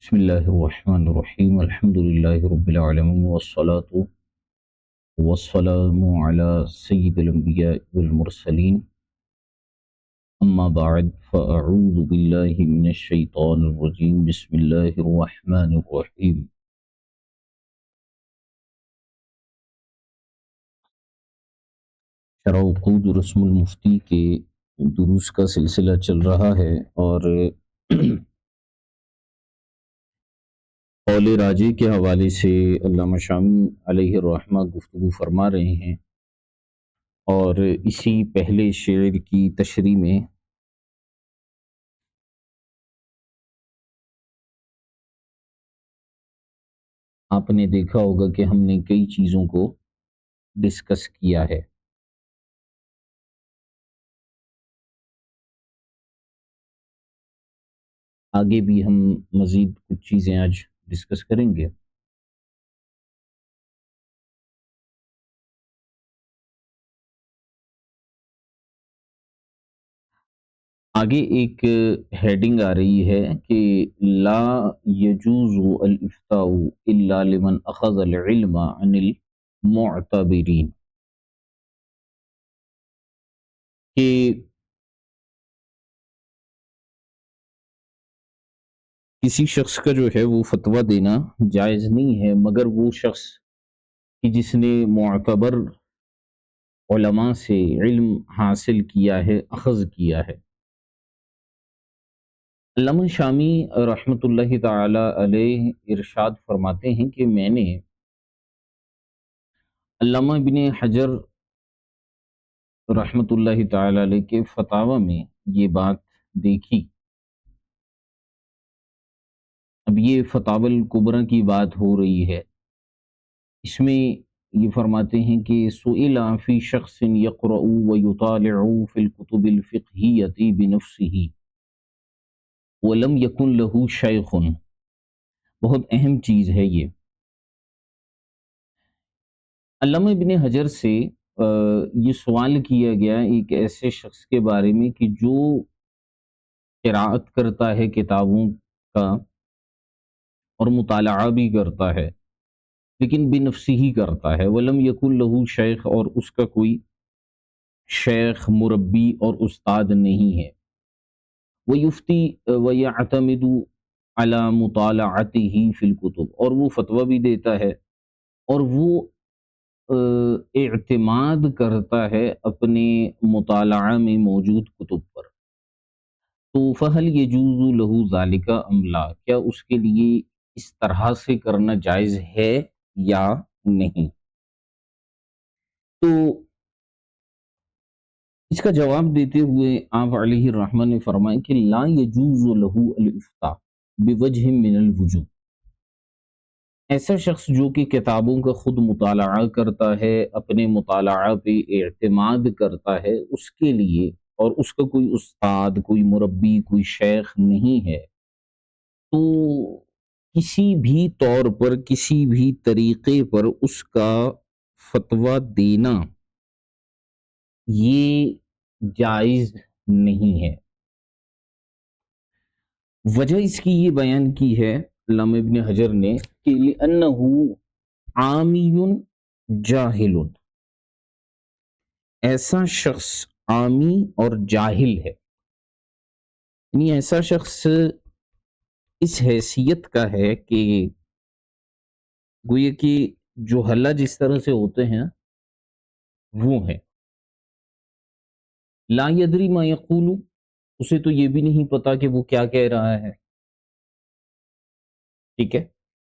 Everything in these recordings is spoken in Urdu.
بسم اللہ الرحمن الرحیم الحمد للہ رب العالمین والصلاة والسلام علی سید الانبیاء والمرسلین اما بعد فاعوذ باللہ من الشیطان الرجیم بسم اللہ الرحمن الرحیم شرح عقود رسم المفتی کے دروس کا سلسلہ چل رہا ہے اور قول راجح کے حوالے سے علامہ شامی علیہ الرحمہ گفتگو فرما رہے ہیں، اور اسی پہلے شعر کی تشریح میں آپ نے دیکھا ہوگا کہ ہم نے کئی چیزوں کو ڈسکس کیا ہے۔ آگے بھی ہم مزید کچھ چیزیں آج ڈسکس کریں گے۔ آگے ایک ہیڈنگ آ رہی ہے کہ لا یجوز الافتاء الا لمن اخذ العلم عن المعتبرین، کہ کسی شخص کا جو ہے وہ فتویٰ دینا جائز نہیں ہے مگر وہ شخص کہ جس نے معتبر علماء سے علم حاصل کیا ہے، اخذ کیا ہے۔ علامہ شامی رحمۃ اللہ تعالی علیہ ارشاد فرماتے ہیں کہ میں نے علامہ ابن حجر رحمۃ اللہ تعالی علیہ کے فتاوی میں یہ بات دیکھی۔ اب یہ فتاوی الکبریٰ کی بات ہو رہی ہے، اس میں یہ فرماتے ہیں کہ سئل فی شخص یقرأ ویطالع فی الکتب الفقہیۃ بنفسہ ولم یکن لہ شیخ، بہت اہم چیز ہے یہ۔ علامہ ابن حجر سے یہ سوال کیا گیا ایک ایسے شخص کے بارے میں کہ جو قراءت کرتا ہے کتابوں کا اور مطالعہ بھی کرتا ہے، لیکن بنفسی ہی کرتا ہے، ولم یکن لہ شیخ، اور اس کا کوئی شیخ، مربی اور استاد نہیں ہے، ویفتی ویعتمد علی مطالعتہ فی الکتب، اور وہ فتویٰ بھی دیتا ہے اور وہ اعتماد کرتا ہے اپنے مطالعہ میں موجود کتب پر، تو فہل یجوز لہ ذالک ام لا، کیا اس کے لیے اس طرح سے کرنا جائز ہے یا نہیں؟ تو اس کا جواب دیتے ہوئے آپ علیہ الرحمہ نے فرمایا کہ لا یجوز لہ الافتاء بوجہ من الوجوہ، ایسا شخص جو کہ کتابوں کا خود مطالعہ کرتا ہے، اپنے مطالعہ پہ اعتماد کرتا ہے، اس کے لیے، اور اس کا کوئی استاد، کوئی مربی، کوئی شیخ نہیں ہے، تو کسی بھی طور پر، کسی بھی طریقے پر اس کا فتویٰ دینا یہ جائز نہیں ہے۔ وجہ اس کی یہ بیان کی ہے علامہ ابن حجر نے کہ لِأَنَّهُ عامی جاہل، ایسا شخص عامی اور جاہل ہے، یعنی ایسا شخص اس حیثیت کا ہے کہ گویا کہ جوہلا جس طرح سے ہوتے ہیں وہ ہے، لا یدری ما یقول، اسے تو یہ بھی نہیں پتا کہ وہ کیا کہہ رہا ہے، ٹھیک ہے،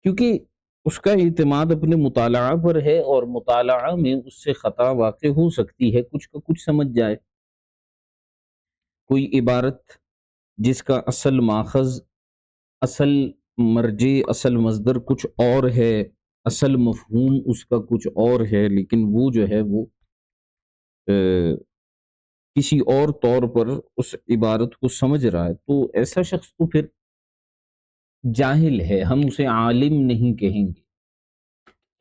کیونکہ اس کا اعتماد اپنے مطالعہ پر ہے اور مطالعہ میں اس سے خطا واقع ہو سکتی ہے، کچھ کا کچھ سمجھ جائے، کوئی عبارت جس کا اصل ماخذ، اصل مرجع، اصل مصدر کچھ اور ہے، اصل مفہوم اس کا کچھ اور ہے، لیکن وہ جو ہے وہ کسی اور طور پر اس عبارت کو سمجھ رہا ہے، تو ایسا شخص تو پھر جاہل ہے، ہم اسے عالم نہیں کہیں گے۔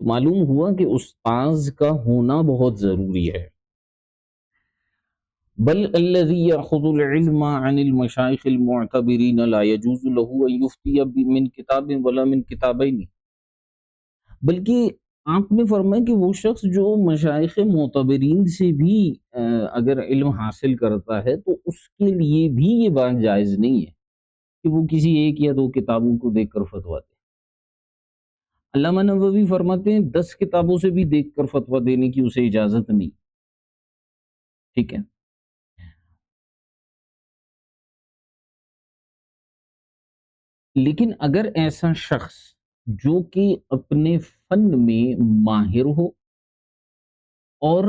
معلوم ہوا کہ استاذ کا ہونا بہت ضروری ہے، بل الذي يأخذ العلم عن المشايخ المعتبرين لا يجوز له أن يفتي من کتاب ولا من کتابین، بلکہ آپ نے فرمایا کہ وہ شخص جو مشائخ معتبرین سے بھی اگر علم حاصل کرتا ہے تو اس کے لیے بھی یہ بات جائز نہیں ہے کہ وہ کسی ایک یا دو کتابوں کو دیکھ کر فتویٰ دے۔ علامہ نووی فرماتے ہیں 10 کتابوں سے بھی دیکھ کر فتویٰ دینے کی اسے اجازت نہیں، ٹھیک ہے۔ لیکن اگر ایسا شخص جو کہ اپنے فن میں ماہر ہو اور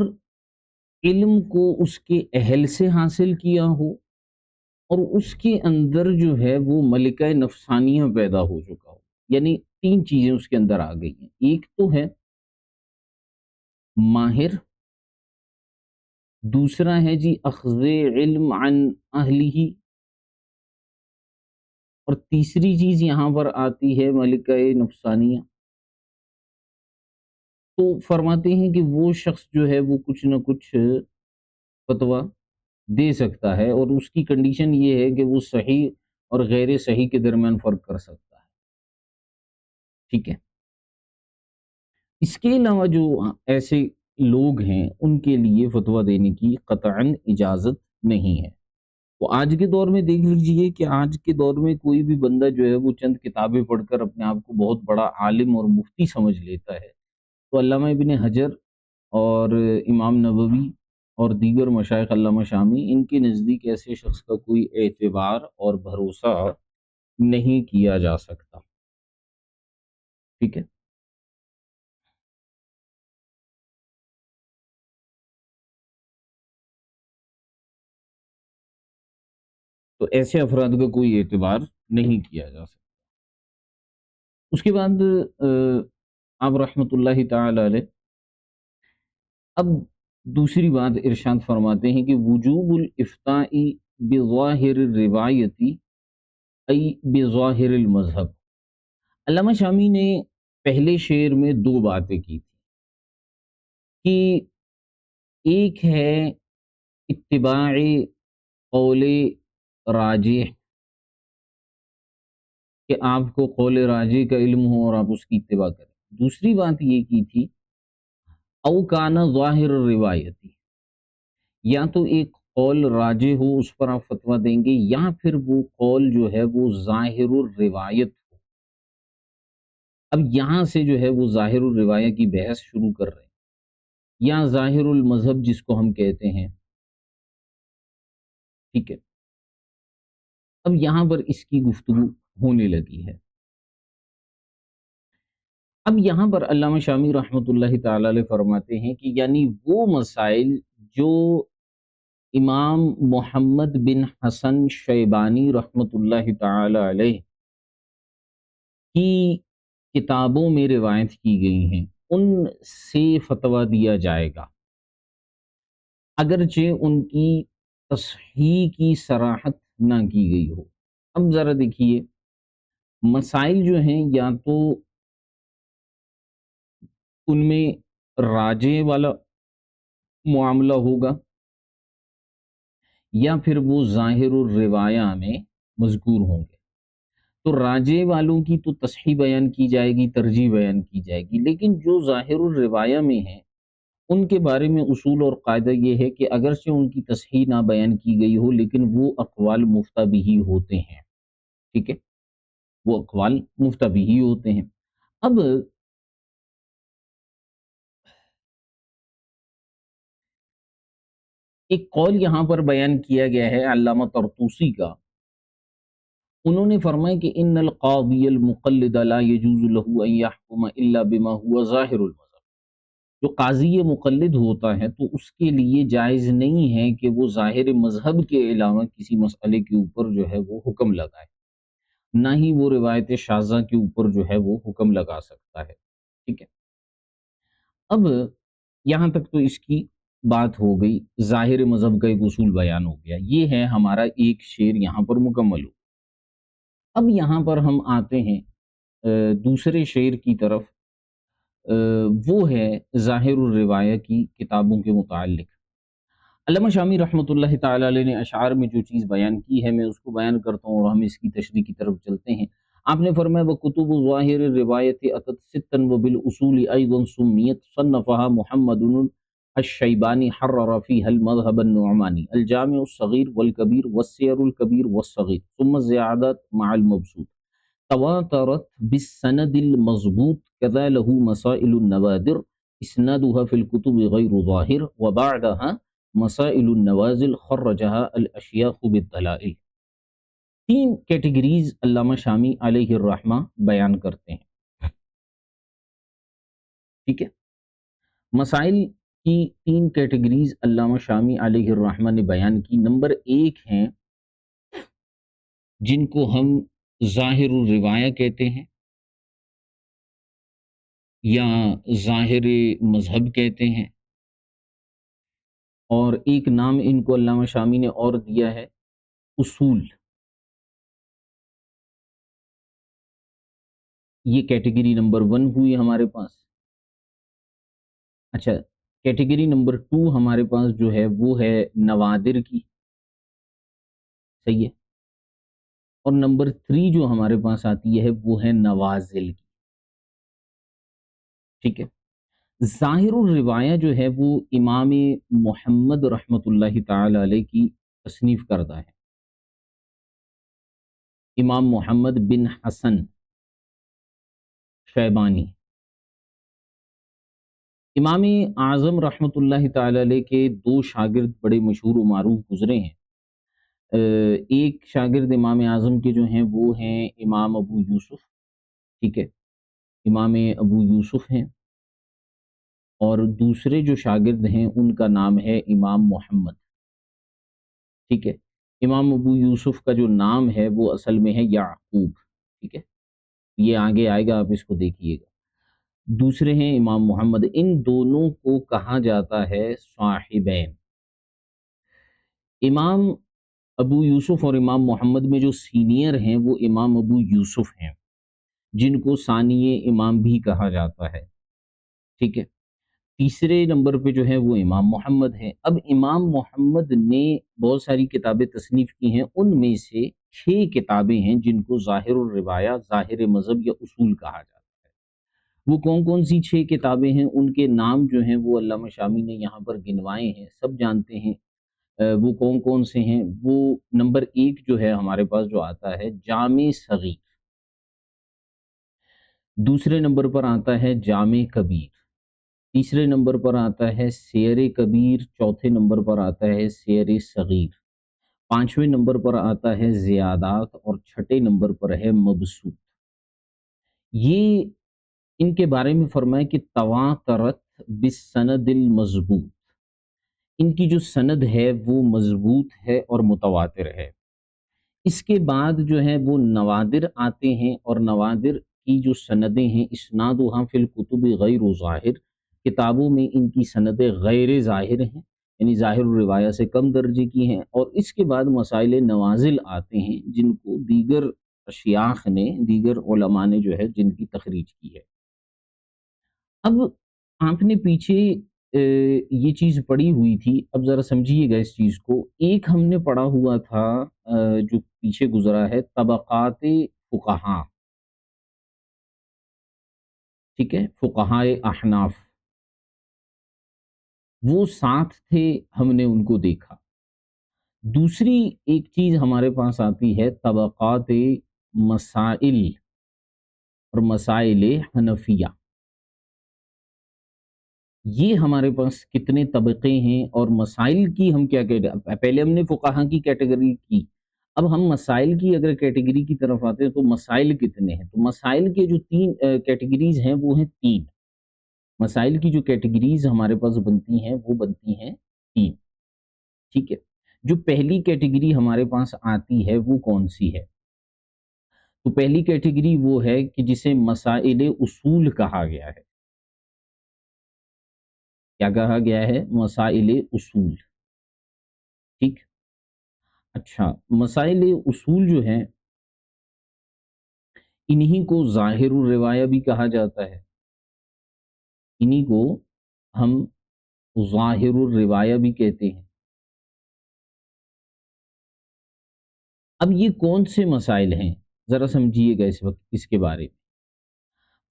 علم کو اس کے اہل سے حاصل کیا ہو اور اس کے اندر جو ہے وہ ملکہ نفسانیہ پیدا ہو چکا ہو، یعنی 3 چیزیں اس کے اندر آ گئی ہیں، ایک تو ہے ماہر، دوسرا ہے جی اخذ علم عن اہلہ، اور تیسری چیز یہاں پر آتی ہے ملکہ نفسانیہ۔ تو فرماتے ہیں کہ وہ شخص جو ہے وہ کچھ نہ کچھ فتویٰ دے سکتا ہے، اور اس کی کنڈیشن یہ ہے کہ وہ صحیح اور غیر صحیح کے درمیان فرق کر سکتا ہے، ٹھیک ہے۔ اس کے علاوہ جو ایسے لوگ ہیں ان کے لیے فتویٰ دینے کی قطعاً اجازت نہیں ہے۔ تو آج کے دور میں دیکھ لیجئے کہ آج کے دور میں کوئی بھی بندہ جو ہے وہ چند کتابیں پڑھ کر اپنے آپ کو بہت بڑا عالم اور مفتی سمجھ لیتا ہے، تو علامہ ابن حجر اور امام نووی اور دیگر مشائخ علامہ شامی ان کے نزدیک ایسے شخص کا کوئی اعتبار اور بھروسہ نہیں کیا جا سکتا، ٹھیک ہے۔ تو ایسے افراد کا کوئی اعتبار نہیں کیا جا سکتا۔ اس کے بعد آپ رحمۃ اللہ تعالی علیہ اب دوسری بات ارشاد فرماتے ہیں کہ وجوب الافتاء بظاہر الروایتی ای بظاہر المذہب۔ علامہ شامی نے پہلے شعر میں 2 باتیں کی تھی کہ ایک ہے اتباع قول راجح، کہ آپ کو قول راجح کا علم ہو اور آپ اس کی اتباع کریں، دوسری بات یہ کی تھی او کانا ظاہر الروایتی، یا تو ایک قول راجح ہو اس پر آپ فتویٰ دیں گے، یا پھر وہ قول جو ہے وہ ظاہر الروایت ہو۔ اب یہاں سے جو ہے وہ ظاہر الروایہ کی بحث شروع کر رہے ہیں، یا ظاہر المذہب جس کو ہم کہتے ہیں، ٹھیک ہے۔ اب یہاں پر اس کی گفتگو ہونے لگی ہے۔ اب یہاں پر علامہ شامی رحمۃ اللہ تعالی علیہ فرماتے ہیں کہ یعنی وہ مسائل جو امام محمد بن حسن شیبانی رحمۃ اللہ تعالی علیہ کی کتابوں میں روایت کی گئی ہیں ان سے فتویٰ دیا جائے گا، اگرچہ ان کی تصحیح کی صراحت نہ کی گئی ہو۔ اب ذرا دیکھیے، مسائل جو ہیں یا تو ان میں راجع والا معاملہ ہوگا یا پھر وہ ظاہر الروایہ میں مذکور ہوں گے۔ تو راجع والوں کی تو تصحیح بیان کی جائے گی، ترجیح بیان کی جائے گی، لیکن جو ظاہر الروایہ میں ہیں ان کے بارے میں اصول اور قاعدہ یہ ہے کہ اگرچہ ان کی تصحیح نہ بیان کی گئی ہو لیکن وہ اقوال مفتہ بھی ہوتے ہیں، ٹھیک ہے، وہ اقوال مفتہ بھی ہوتے ہیں۔ اب ایک قول یہاں پر بیان کیا گیا ہے علامہ طرطوسی کا، انہوں نے فرمایا کہ ان القاضی المقلد لا يجوز له ان يحكم الا بما هو ظاہر المذہب، جو قاضی مقلد ہوتا ہے تو اس کے لیے جائز نہیں ہے کہ وہ ظاہر مذہب کے علاوہ کسی مسئلے کے اوپر جو ہے وہ حکم لگائے، نہ ہی وہ روایت شاذہ کے اوپر جو ہے وہ حکم لگا سکتا ہے، ٹھیک ہے۔ اب یہاں تک تو اس کی بات ہو گئی، ظاہر مذہب کا ایک اصول بیان ہو گیا، یہ ہے ہمارا ایک شعر یہاں پر مکمل ہو۔ اب یہاں پر ہم آتے ہیں دوسرے شعر کی طرف، وہ ہے ظاہر الروایہ کی کتابوں کے متعلق۔ علامہ شامی رحمۃ اللہ تعالی علیہ نے اشعار میں جو چیز بیان کی ہے میں اس کو بیان کرتا ہوں اور ہم اس کی تشریح کی طرف چلتے ہیں۔ آپ نے فرمایا وَكُتُبُ ظاہر الروایت اتت ستا وبالاصول ایضا سمیت صنفها محمد الشیبانی حرر فیها المذهب النعمانی الجامع الصغیر والکبیر والسیر الکبیر والصغیر ثم الزیادات مع المبسوط تواترت بالسند المضبوط كذا له مسائل النوادر اسنادها في الكتب غير ظاهر وبعدها مسائل النوازل خرجها الاشیاخ بالدلائل۔ تین کیٹیگریز علامہ شامی علیہ الرحمہ بیان کرتے ہیں، ٹھیک ہے۔ مسائل کی تین کیٹیگریز علامہ شامی علیہ الرحمہ نے بیان کی۔ نمبر ایک ہیں جن کو ہم ظاہر الروایہ کہتے ہیں یا ظاہر مذہب کہتے ہیں، اور ایک نام ان کو علامہ شامی نے اور دیا ہے اصول۔ یہ کیٹیگری نمبر 1 ہوئی ہمارے پاس۔ اچھا، کیٹیگری نمبر 2 ہمارے پاس جو ہے وہ ہے نوادر کی، صحیح ہے، اور نمبر 3 جو ہمارے پاس آتی ہے وہ ہے نوازل کی، ٹھیک ہے۔ ظاہر الروایہ جو ہے وہ امام محمد رحمۃ اللہ تعالی علیہ کی تصنیف کردہ ہے، امام محمد بن حسن شیبانی۔ امام اعظم رحمۃ اللہ تعالی علیہ کے 2 شاگرد بڑے مشہور و معروف گزرے ہیں۔ ایک شاگرد امام اعظم کے جو ہیں وہ ہیں امام ابو یوسف، ٹھیک ہے، امام ابو یوسف ہیں، اور دوسرے جو شاگرد ہیں ان کا نام ہے امام محمد، ٹھیک ہے۔ امام ابو یوسف کا جو نام ہے وہ اصل میں ہے یعقوب، ٹھیک ہے، یہ آگے آئے گا، آپ اس کو دیکھیے گا۔ دوسرے ہیں امام محمد، ان دونوں کو کہا جاتا ہے صاحبین۔ امام ابو یوسف اور امام محمد میں جو سینئر ہیں وہ امام ابو یوسف ہیں، جن کو ثانی امام بھی کہا جاتا ہے، ٹھیک ہے۔ تیسرے نمبر پہ جو ہے وہ امام محمد ہے۔ اب امام محمد نے بہت ساری کتابیں تصنیف کی ہیں، ان میں سے 6 کتابیں ہیں جن کو ظاہر الروایہ، ظاہر مذہب یا اصول کہا جاتا ہے۔ وہ کون کون سی 6 کتابیں ہیں، ان کے نام جو ہیں وہ علامہ شامی نے یہاں پر گنوائے ہیں، سب جانتے ہیں۔ وہ کون کون سے ہیں؟ وہ نمبر 1 جو ہے ہمارے پاس جو آتا ہے جامع صغیر، دوسرے نمبر پر آتا ہے جامع کبیر، تیسرے نمبر پر آتا ہے سیر کبیر، چوتھے نمبر پر آتا ہے سیر صغیر، 5ویں نمبر پر آتا ہے زیادات، اور 6 نمبر پر ہے مبسوط۔ یہ ان کے بارے میں فرمایا کہ تواترت بالسند المضبوط، ان کی جو سند ہے وہ مضبوط ہے اور متواتر ہے۔ اس کے بعد جو ہے وہ نوادر آتے ہیں، اور نوادر کی جو سندیں ہیں اسنادها فی الکتب غیر ظاہر، کتابوں میں ان کی سندیں غیر ظاہر ہیں، یعنی ظاہر الروایہ سے کم درجے کی ہیں۔ اور اس کے بعد مسائل نوازل آتے ہیں جن کو دیگر اشیاخ نے، دیگر علماء نے جو ہے جن کی تخریج کی ہے۔ اب آپ نے پیچھے یہ چیز پڑھی ہوئی تھی، اب ذرا سمجھیے گا اس چیز کو۔ ایک ہم نے پڑھا ہوا تھا جو پیچھے گزرا ہے، طبقات فقہا، ٹھیک ہے، فقہاء احناف، وہ 7 تھے، ہم نے ان کو دیکھا۔ دوسری ایک چیز ہمارے پاس آتی ہے طبقات مسائل اور مسائل حنفیہ۔ یہ ہمارے پاس کتنے طبقے ہیں، اور مسائل کی ہم کیا کہتے ہیں؟ پہلے ہم نے فقہا کی کیٹیگری کی، اب ہم مسائل کی اگر کیٹیگری کی طرف آتے ہیں تو مسائل کتنے ہیں؟ تو مسائل کے جو 3 کیٹیگریز ہیں وہ ہیں 3۔ مسائل کی جو کیٹیگریز ہمارے پاس بنتی ہیں وہ بنتی ہیں 3، ٹھیک ہے۔ جو پہلی کیٹیگری ہمارے پاس آتی ہے وہ کون سی ہے؟ تو پہلی کیٹیگری وہ ہے کہ جسے مسائل اصول کہا گیا ہے۔ کیا کہا گیا ہے؟ مسائل اصول، ٹھیک۔ اچھا، مسائل اصول جو ہیں انہی کو ظاہر الروایہ بھی کہا جاتا ہے، انہی کو ہم ظاہر الروایہ بھی کہتے ہیں، اب یہ کون سے مسائل ہیں، ذرا سمجھیے گا اس وقت اس کے بارے میں۔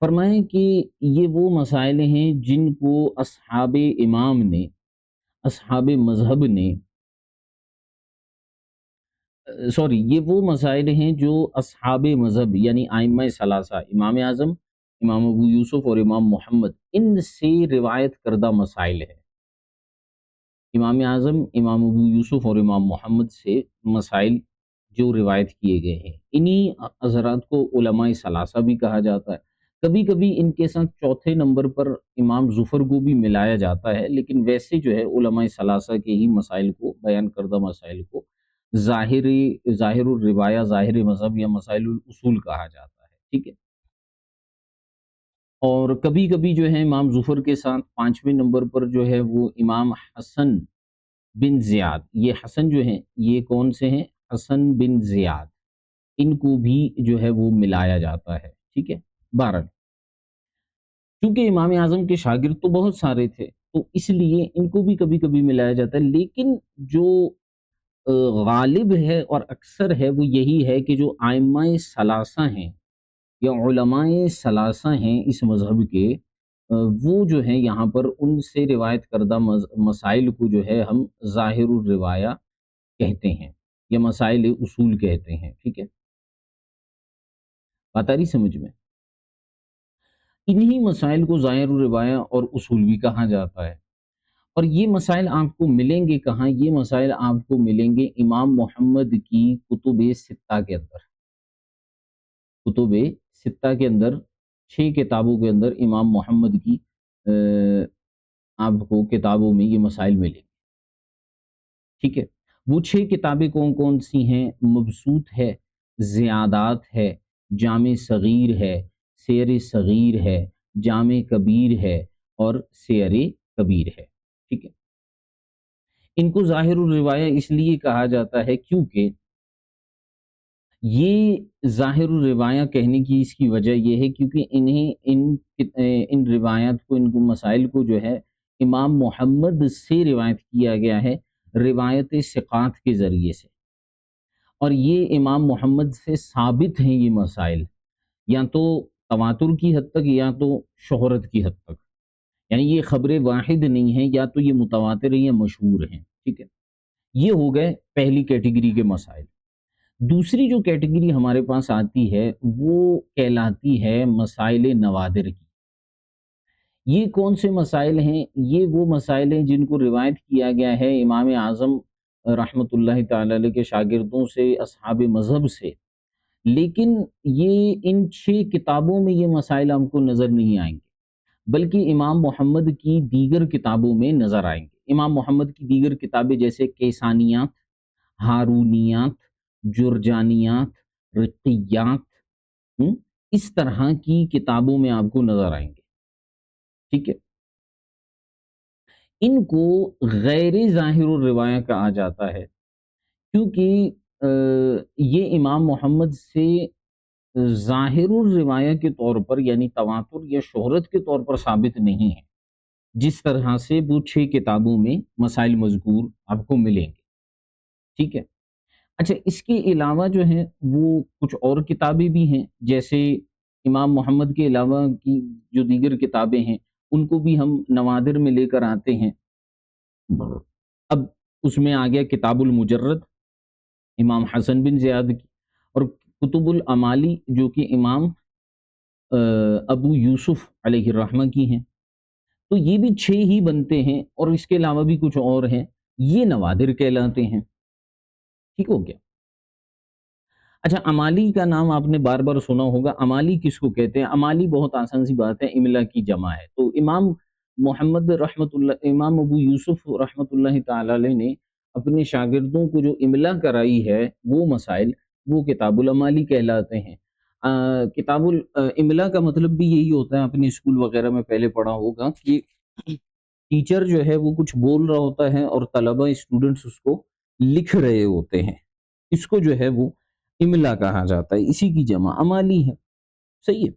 فرمائیں کہ یہ وہ مسائل ہیں جن کو اصحاب امام نے، اصحاب مذہب نے، سوری، یہ وہ مسائل ہیں جو اصحاب مذہب یعنی ائمہ ثلاثہ، امام اعظم، امام ابو یوسف اور امام محمد، ان سے روایت کردہ مسائل ہیں۔ امام اعظم، امام ابو یوسف اور امام محمد سے مسائل جو روایت کیے گئے ہیں، انہی حضرات کو علماء ثلاثہ بھی کہا جاتا ہے۔ کبھی کبھی ان کے ساتھ چوتھے نمبر پر امام ظفر کو بھی ملایا جاتا ہے، لیکن ویسے جو ہے علماء ثلاثہ کے ہی مسائل کو، بیان کردہ مسائل کو ظاہر الروایہ، ظاہر مذہب یا مسائل الاصول کہا جاتا ہے، ٹھیک ہے۔ اور کبھی کبھی جو ہے امام ظفر کے ساتھ پانچویں نمبر پر جو ہے وہ امام حسن بن زیاد، یہ حسن جو ہیں یہ کون سے ہیں؟ حسن بن زیاد، ان کو بھی جو ہے وہ ملایا جاتا ہے، ٹھیک ہے۔ بہرحال کیونکہ امام اعظم کے شاگرد تو بہت سارے تھے، تو اس لیے ان کو بھی کبھی کبھی ملایا جاتا ہے، لیکن جو غالب ہے اور اکثر ہے وہ یہی ہے کہ جو ائمہ ثلاثہ ہیں یا علماء ثلاثہ ہیں اس مذہب کے، وہ جو ہیں یہاں پر ان سے روایت کردہ مسائل کو جو ہے ہم ظاہر الروایہ کہتے ہیں یا مسائل اصول کہتے ہیں، ٹھیک ہے۔ بات آ رہی سمجھ میں؟ انہی مسائل کو ظاہر الروایہ اور اصول بھی کہا جاتا ہے، اور یہ مسائل آپ کو ملیں گے کہاں؟ یہ مسائل آپ کو ملیں گے امام محمد کی کتب ستہ کے اندر۔ کتب ستہ کے اندر، 6 کتابوں کے اندر امام محمد کی آپ کو کتابوں میں یہ مسائل ملیں گے، ٹھیک ہے۔ وہ 6 کتابیں کون کون سی ہیں؟ مبسوط ہے، زیادات ہے، جامع صغیر ہے، سیر صغیر ہے، جامع کبیر ہے اور سیر کبیر ہے، ٹھیک ہے۔ ان کو ظاہر الروایہ اس لیے کہا جاتا ہے کیونکہ یہ ظاہر الروایہ کہنے کی اس کی وجہ یہ ہے کیونکہ انہیں ان روایات کو، ان کو مسائل کو جو ہے امام محمد سے روایت کیا گیا ہے، روایت ثقات کے ذریعے سے، اور یہ امام محمد سے ثابت ہیں یہ مسائل، یا تو تواتر کی حد تک یا تو شہرت کی حد تک، یعنی یہ خبر واحد نہیں ہے، یا تو یہ متواتر ہیں یا مشہور ہیں، ٹھیک ہے۔ یہ ہو گئے پہلی کیٹیگری کے مسائل۔ دوسری جو کیٹیگری ہمارے پاس آتی ہے وہ کہلاتی ہے مسائل نوادر کی۔ یہ کون سے مسائل ہیں؟ یہ وہ مسائل ہیں جن کو روایت کیا گیا ہے امام اعظم رحمۃ اللہ تعالی علیہ کے شاگردوں سے، اصحاب مذہب سے، لیکن یہ ان 6 کتابوں میں یہ مسائل ہم کو نظر نہیں آئیں گے، بلکہ امام محمد کی دیگر کتابوں میں نظر آئیں گے۔ امام محمد کی دیگر کتابیں جیسے کیسانیات، ہارونیات، جرجانیات، رقیات، اس طرح کی کتابوں میں آپ کو نظر آئیں گے، ٹھیک ہے۔ ان کو غیر ظاہر الروایہ کہا جاتا ہے کیونکہ یہ امام محمد سے ظاہر الروایہ کے طور پر یعنی تواتر یا شہرت کے طور پر ثابت نہیں ہے، جس طرح سے وہ 6 کتابوں میں مسائل مذکور آپ کو ملیں گے، ٹھیک ہے۔ اچھا، اس کے علاوہ جو ہے وہ کچھ اور کتابیں بھی ہیں، جیسے امام محمد کے علاوہ کی جو دیگر کتابیں ہیں ان کو بھی ہم نوادر میں لے کر آتے ہیں۔ اب اس میں آ گیا کتاب المجرد امام حسن بن زیاد کی، اور کتب الامالی جو کہ امام ابو یوسف علیہ الرحمہ کی ہیں، تو یہ بھی 6 ہی بنتے ہیں، اور اس کے علاوہ بھی کچھ اور ہیں، یہ نوادر کہلاتے ہیں، ٹھیک ہو گیا۔ اچھا، امالی کا نام آپ نے بار بار سنا ہوگا۔ امالی کس کو کہتے ہیں؟ امالی بہت آسان سی بات ہے، املا کی جمع ہے۔ تو امام محمد رحمۃ اللہ، امام ابو یوسف رحمۃ اللہ تعالی علیہ نے اپنے شاگردوں کو جو املا کرائی ہے وہ مسائل، وہ کتاب الامالی کہلاتے ہیں۔ کتاب الاملا کا مطلب بھی یہی ہوتا ہے، اپنے اسکول وغیرہ میں پہلے پڑھا ہوگا کہ ٹیچر جو ہے وہ کچھ بول رہا ہوتا ہے اور طلبہ، اسٹوڈنٹس اس کو لکھ رہے ہوتے ہیں، اس کو جو ہے وہ املا کہا جاتا ہے، اسی کی جمع امالی ہے، صحیح ہے۔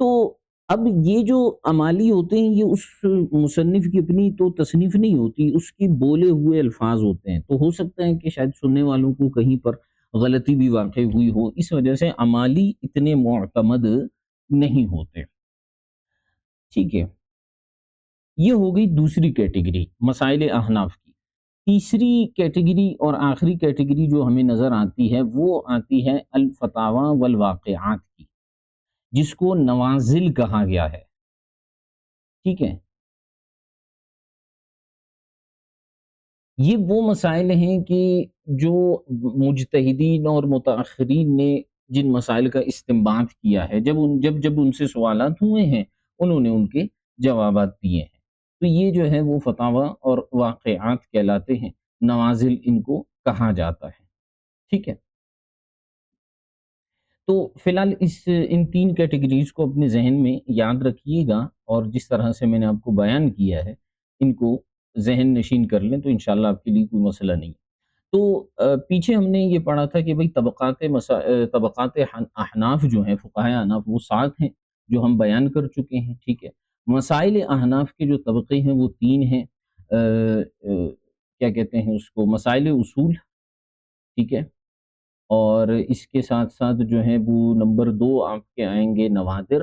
تو اب یہ جو امالی ہوتے ہیں یہ اس مصنف کی اپنی تو تصنیف نہیں ہوتی، اس کی بولے ہوئے الفاظ ہوتے ہیں، تو ہو سکتا ہے کہ شاید سننے والوں کو کہیں پر غلطی بھی واقع ہوئی ہو، اس وجہ سے عمالی اتنے معتمد نہیں ہوتے، ٹھیک ہے۔ یہ ہو گئی دوسری کیٹیگری مسائل احناف کی۔ تیسری کیٹیگری اور آخری کیٹیگری جو ہمیں نظر آتی ہے وہ آتی ہے الفتاوی والواقعات کی، جس کو نوازل کہا گیا ہے، ٹھیک ہے۔ یہ وہ مسائل ہیں کہ جو مجتہدین اور متاخرین نے جن مسائل کا استنباط کیا ہے، جب ان سے سوالات ہوئے ہیں انہوں نے ان کے جوابات دیے ہیں، تو یہ جو ہے وہ فتاوی اور واقعات کہلاتے ہیں، نوازل ان کو کہا جاتا ہے، ٹھیک ہے۔ تو فی الحال ان تین کیٹیگریز کو اپنے ذہن میں یاد رکھیے گا، اور جس طرح سے میں نے آپ کو بیان کیا ہے ان کو ذہن نشین کر لیں تو انشاءاللہ آپ کے لیے کوئی مسئلہ نہیں۔ تو پیچھے ہم نے یہ پڑھا تھا کہ بھئی طبقات احناف جو ہیں، فقہائے احناف، وہ 7 ہیں جو ہم بیان کر چکے ہیں، ٹھیک ہے۔ مسائل احناف کے جو طبقے ہیں وہ 3 ہیں، کیا کہتے ہیں اس کو، مسائل اصول، ٹھیک ہے، اور اس کے ساتھ ساتھ جو ہے وہ نمبر 2 آپ کے آئیں گے نوادر،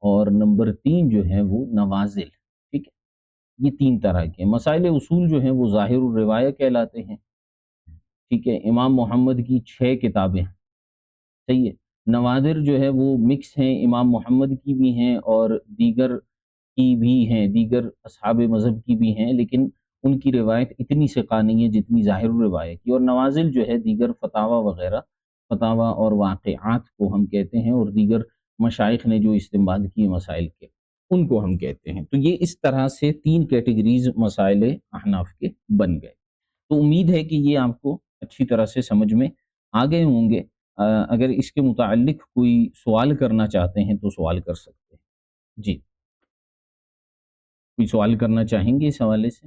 اور نمبر 3 جو ہے وہ نوازل، ٹھیک ہے۔ یہ 3 طرح کے مسائل اصول جو ہیں وہ ظاہر الروایہ کہلاتے ہیں، ٹھیک ہے۔ امام محمد کی 6 کتابیں، صحیح ہے۔ نوادر جو ہے وہ مکس ہیں، امام محمد کی بھی ہیں اور دیگر کی بھی ہیں، دیگر اصحاب مذہب کی بھی ہیں، لیکن ان کی روایت اتنی ثقہ نہیں ہے جتنی ظاہر الروایہ کی۔ اور نوازل جو ہے دیگر فتاوی وغیرہ، فتاوی اور واقعات کو ہم کہتے ہیں، اور دیگر مشائخ نے جو استنباط کیے مسائل کے ان کو ہم کہتے ہیں۔ تو یہ اس طرح سے 3 کیٹیگریز مسائل احناف کے بن گئے۔ تو امید ہے کہ یہ آپ کو اچھی طرح سے سمجھ میں آ گئے ہوں گے۔ اگر اس کے متعلق کوئی سوال کرنا چاہتے ہیں تو سوال کر سکتے ہیں، جی، کوئی سوال کرنا چاہیں گے اس حوالے سے؟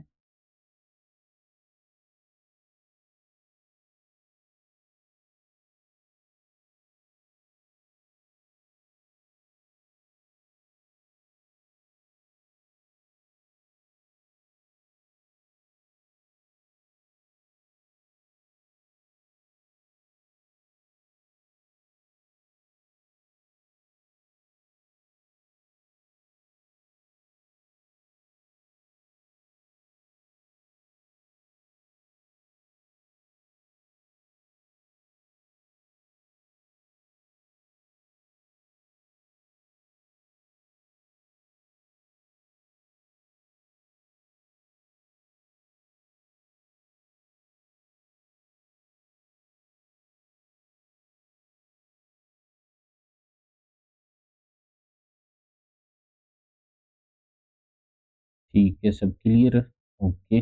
ٹھیک ہے، سب کلیئر ہے، اوکے،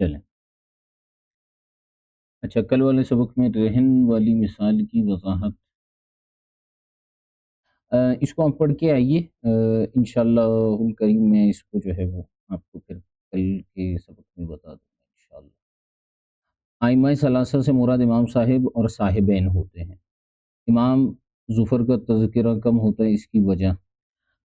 چلیں۔ اچھا، کل والے سبق میں رہن والی مثال کی وضاحت، اس کو آپ پڑھ کے آئیے، انشاءاللہ الکریم میں اس کو جو ہے وہ آپ کو پھر کل کے سبق میں بتا دوں گا انشاءاللہ۔ ائمہ ثلاثہ سے مراد امام صاحب اور صاحبین ہوتے ہیں۔ امام ظفر کا تذکرہ کم ہوتا ہے، اس کی وجہ،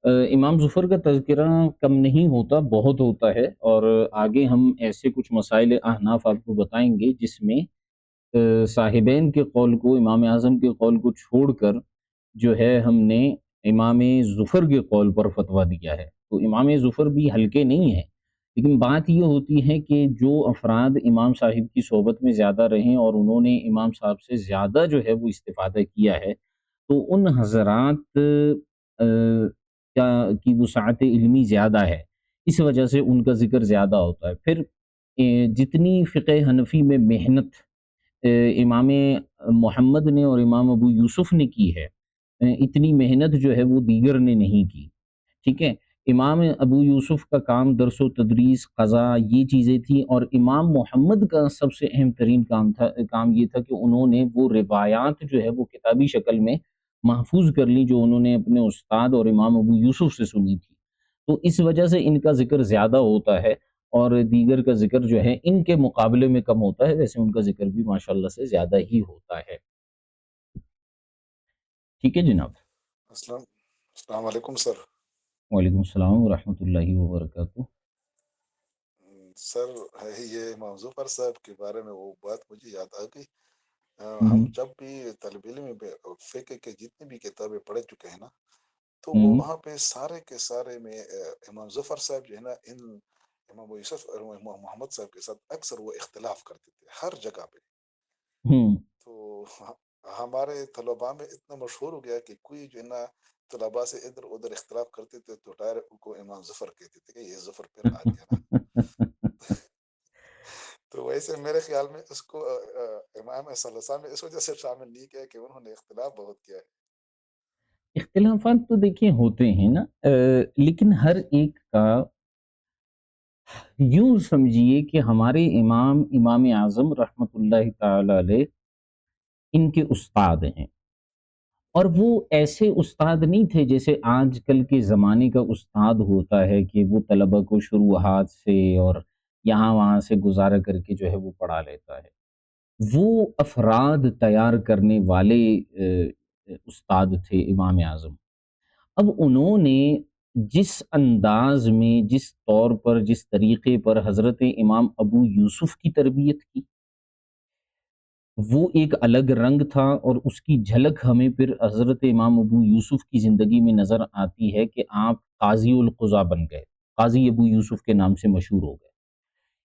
امام ظفر کا تذکرہ کم نہیں ہوتا، بہت ہوتا ہے، اور آگے ہم ایسے کچھ مسائل احناف آپ کو بتائیں گے جس میں صاحبین کے قول کو، امام اعظم کے قول کو چھوڑ کر جو ہے ہم نے امام ظفر کے قول پر فتویٰ دیا ہے۔ تو امام ظفر بھی ہلکے نہیں ہیں، لیکن بات یہ ہوتی ہے کہ جو افراد امام صاحب کی صحبت میں زیادہ رہیں اور انہوں نے امام صاحب سے زیادہ جو ہے وہ استفادہ کیا ہے، تو ان حضرات کی وسعت علمی زیادہ ہے، اس وجہ سے ان کا ذکر زیادہ ہوتا ہے۔ پھر جتنی فقہ حنفی میں محنت امام محمد نے اور امام ابو یوسف نے کی ہے، اتنی محنت جو ہے وہ دیگر نے نہیں کی، ٹھیک ہے۔ امام ابو یوسف کا کام درس و تدریس، قضاء، یہ چیزیں تھیں، اور امام محمد کا سب سے اہم ترین کام یہ تھا کہ انہوں نے وہ روایات جو ہے وہ کتابی شکل میں محفوظ کر لی جو انہوں نے اپنے استاد اور امام ابو یوسف سے سنی تھی۔ تو اس وجہ سے ان کا ذکر زیادہ ہوتا ہے، اور دیگر کا ذکر جو ہے ان کے مقابلے میں کم ہوتا ہے، ویسے ان کا ذکر بھی ماشاءاللہ سے زیادہ ہی ہوتا ہے، ٹھیک ہے جناب۔ السلام السلام علیکم سر۔ وعلیکم السلام ورحمۃ اللہ وبرکاتہ۔ سر یہ امام ظفر صاحب کے بارے میں وہ بات مجھے یاد آ گئی۔ ہم ہوں جب بھی طالب علم میں فقہ کے جتنی بھی کتابیں پڑھ چکے ہیں نا، تو وہ ہوں وہاں پہ سارے کے سارے میں امام ظفر صاحب جو ہے نا، ان امام ابو یوسف اور امام محمد صاحب کے ساتھ اکثر وہ اختلاف کرتے تھے ہر جگہ پہ۔ ہوں تو ہمارے طلباء میں اتنا مشہور ہو گیا کہ کوئی جو ہے نا طلباء سے ادھر ادھر اختلاف کرتے تھے تو ڈائریکٹ ان کو امام ظفر کہتے تھے کہ یہ ظفر پھر آ گیا نا۔ تو ویسے میرے خیال میں اس کو امام صلی اللہ علیہ وسلم نے اس وجہ سے شامل نہیں کیا کہ انہوں نے اختلاف بہت کیا ہے۔ اختلافات تو دیکھیں ہوتے ہیں نا، لیکن ہر ایک کا یوں سمجھیے کہ ہمارے امام اعظم رحمت اللہ تعالی علیہ ان کے استاد ہیں، اور وہ جی ایسے استاد نہیں تھے جیسے آج کل کے زمانے کا استاد ہوتا ہے کہ وہ طلبہ کو شروحات سے اور یہاں وہاں سے گزارا کر کے جو ہے وہ پڑھا لیتا ہے۔ وہ افراد تیار کرنے والے استاد تھے امام اعظم۔ اب انہوں نے جس انداز میں، جس طور پر، جس طریقے پر حضرت امام ابو یوسف کی تربیت کی، وہ ایک الگ رنگ تھا، اور اس کی جھلک ہمیں پھر حضرت امام ابو یوسف کی زندگی میں نظر آتی ہے کہ آپ قاضی القضا بن گئے، قاضی ابو یوسف کے نام سے مشہور ہو گئے۔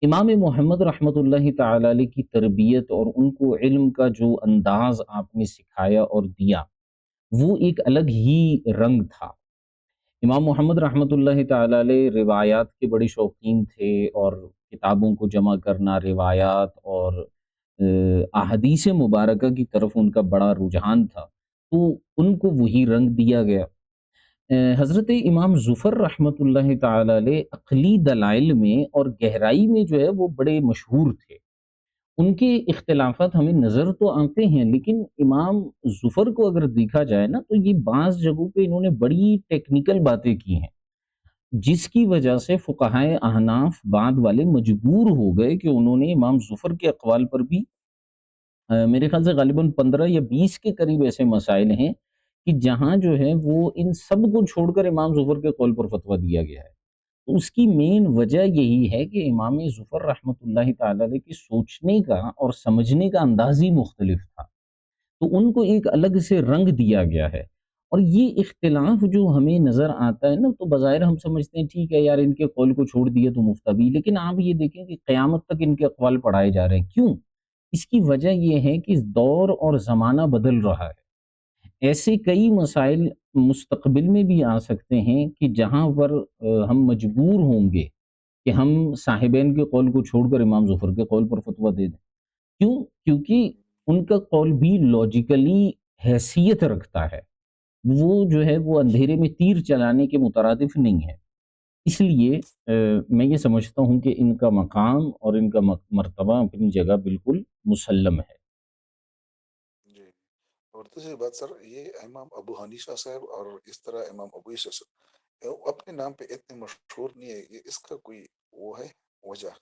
امام محمد رحمۃ اللہ تعالی علیہ کی تربیت اور ان کو علم کا جو انداز آپ نے سکھایا اور دیا، وہ ایک الگ ہی رنگ تھا۔ امام محمد رحمۃ اللہ تعالی علیہ روایات کے بڑے شوقین تھے، اور کتابوں کو جمع کرنا، روایات اور احادیث مبارکہ کی طرف ان کا بڑا رجحان تھا، تو ان کو وہی رنگ دیا گیا۔ حضرت امام ظفر رحمۃ اللہ تعالی علیہ عقلی دلائل میں اور گہرائی میں جو ہے وہ بڑے مشہور تھے۔ ان کے اختلافات ہمیں نظر تو آتے ہیں، لیکن امام ظفر کو اگر دیکھا جائے نا، تو یہ بعض جگہوں پہ انہوں نے بڑی ٹیکنیکل باتیں کی ہیں، جس کی وجہ سے فقہائے احناف بعد والے مجبور ہو گئے کہ انہوں نے امام ظفر کے اقوال پر بھی میرے خیال سے غالباً 15 یا 20 کے قریب ایسے مسائل ہیں کہ جہاں جو ہے وہ ان سب کو چھوڑ کر امام ظفر کے قول پر فتویٰ دیا گیا ہے۔ تو اس کی مین وجہ یہی ہے کہ امام ظفر رحمۃ اللہ تعالی علیہ کی سوچنے کا اور سمجھنے کا انداز ہی مختلف تھا، تو ان کو ایک الگ سے رنگ دیا گیا ہے۔ اور یہ اختلاف جو ہمیں نظر آتا ہے نا، تو بظاہر ہم سمجھتے ہیں ٹھیک ہے یار، ان کے قول کو چھوڑ دیے تو مفتبی، لیکن آپ یہ دیکھیں کہ قیامت تک ان کے اقوال پڑھائے جا رہے ہیں۔ کیوں؟ اس کی وجہ یہ ہے کہ دور اور زمانہ بدل رہا ہے۔ ایسے کئی مسائل مستقبل میں بھی آ سکتے ہیں کہ جہاں پر ہم مجبور ہوں گے کہ ہم صاحبین کے قول کو چھوڑ کر امام ظفر کے قول پر فتویٰ دے دیں۔ کیوں؟ کیونکہ ان کا قول بھی لاجیکلی حیثیت رکھتا ہے، وہ جو ہے وہ اندھیرے میں تیر چلانے کے مترادف نہیں ہے۔ اس لیے میں یہ سمجھتا ہوں کہ ان کا مقام اور ان کا مرتبہ اپنی جگہ بالکل مسلم ہے۔ جی اور دوسری بات سر، یہ امام ابو حنیفہ صاحب اور اس طرح امام ابو یوسف صاحب اپنے نام پہ اتنے مشہور نہیں ہے، یہ اس کا کوئی وہ ہے وجہ؟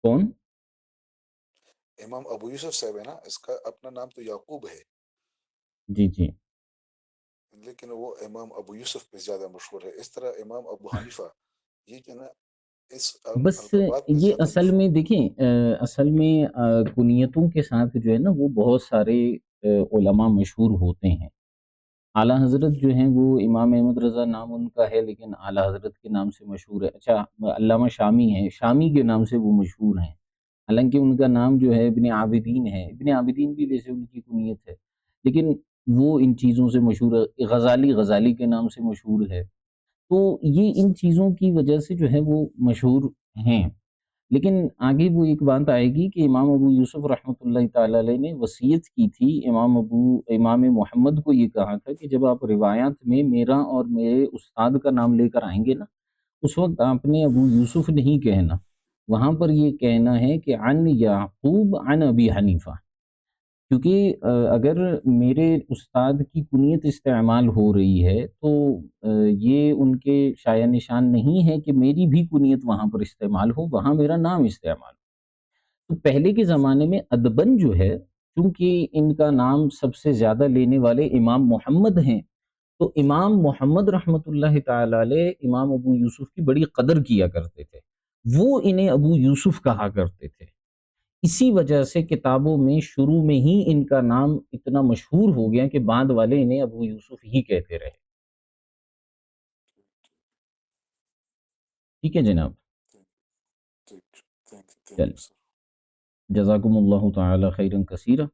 کون؟ امام ابو یوسف صاحب ہے نا، اس کا اپنا نام تو یعقوب ہے، جی جی۔ لیکن وہ امام ابو یوسف پہ زیادہ مشہور ہے۔ اس طرح امام ابو حنیفہ، یہ جو نا اس بس القابات پہ یہ زیادہ اصل مشہور میں ہے۔ دیکھیں، اصل میں کنیتوں کے ساتھ جو ہے نا وہ بہت سارے علماء مشہور ہوتے ہیں۔ اعلیٰ حضرت جی جو ہیں وہ امام احمد رضا نام ان کا ہے، لیکن اعلیٰ حضرت کے نام سے مشہور ہے۔ اچھا، علامہ شامی ہیں، شامی کے نام سے وہ مشہور ہیں، حالانکہ ان کا نام جو ہے ابن عابدین ہے۔ ابن عابدین بھی ویسے ان کی کنیت ہے، لیکن وہ ان چیزوں سے مشہور ہے۔ غزالی، غزالی کے نام سے مشہور ہے۔ تو یہ ان چیزوں کی وجہ سے جو ہے وہ مشہور ہیں۔ لیکن آگے وہ ایک بات آئے گی کہ امام ابو یوسف رحمۃ اللہ تعالی علیہ نے وصیت کی تھی، امام محمد کو یہ کہا تھا کہ جب آپ روایات میں میرا اور میرے استاد کا نام لے کر آئیں گے نا، اس وقت آپ نے ابو یوسف نہیں کہنا، وہاں پر یہ کہنا ہے کہ عن یعقوب عن ابی حنیفہ، کیونکہ اگر میرے استاد کی کنیت استعمال ہو رہی ہے تو یہ ان کے شایع نشان نہیں ہے کہ میری بھی کنیت وہاں پر استعمال ہو، وہاں میرا نام استعمال ہو۔ تو پہلے کے زمانے میں ادبن جو ہے، چونکہ ان کا نام سب سے زیادہ لینے والے امام محمد ہیں، تو امام محمد رحمۃ اللہ تعالی علیہ امام ابو یوسف کی بڑی قدر کیا کرتے تھے، وہ انہیں ابو یوسف کہا کرتے تھے۔ اسی وجہ سے کتابوں میں شروع میں ہی ان کا نام اتنا مشہور ہو گیا کہ بعد والے انہیں ابو یوسف ہی کہتے رہے۔ ٹھیک ہے جناب، ٹھیک ٹھیک، تھینک چل یو سر۔ جزاکم اللہ تعالی خیرا کثیرا۔